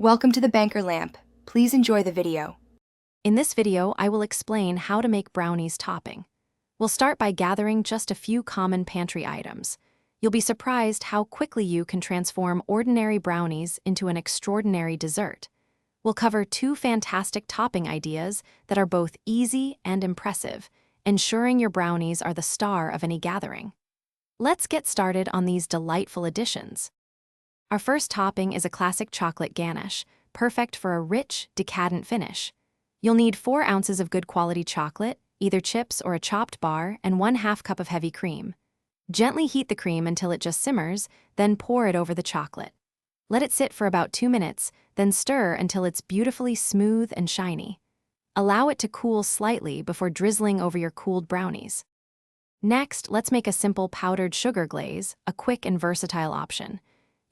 Welcome to the Banker Lamp. Please enjoy the video. In this video, I will explain how to make brownies topping. We'll start by gathering just a few common pantry items. You'll be surprised how quickly you can transform ordinary brownies into an extraordinary dessert. We'll cover two fantastic topping ideas that are both easy and impressive, ensuring your brownies are the star of any gathering. Let's get started on these delightful additions. Our first topping is a classic chocolate ganache, perfect for a rich, decadent finish. You'll need 4 ounces of good quality chocolate, either chips or a chopped bar, and 1/2 cup of heavy cream. Gently heat the cream until it just simmers, then pour it over the chocolate. Let it sit for about 2 minutes, then stir until it's beautifully smooth and shiny. Allow it to cool slightly before drizzling over your cooled brownies. Next, let's make a simple powdered sugar glaze, a quick and versatile option.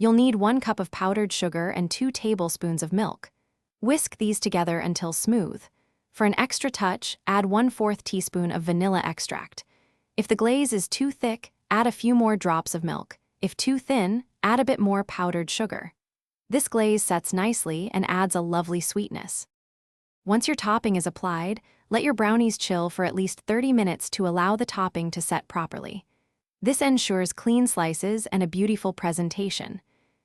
You'll need 1 cup of powdered sugar and 2 tablespoons of milk. Whisk these together until smooth. For an extra touch, add 1/4 teaspoon of vanilla extract. If the glaze is too thick, add a few more drops of milk. If too thin, add a bit more powdered sugar. This glaze sets nicely and adds a lovely sweetness. Once your topping is applied, let your brownies chill for at least 30 minutes to allow the topping to set properly. This ensures clean slices and a beautiful presentation.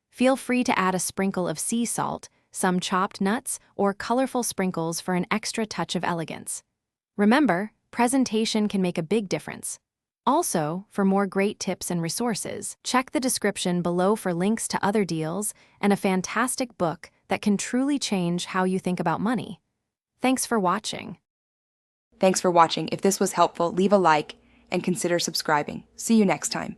Feel free to add a sprinkle of sea salt, some chopped nuts, or colorful sprinkles for an extra touch of elegance. Remember, presentation can make a big difference. Also, for more great tips and resources, check the description below for links to other deals and a fantastic book that can truly change how you think about money. Thanks for watching. Thanks for watching. If this was helpful, leave a like and consider subscribing. See you next time.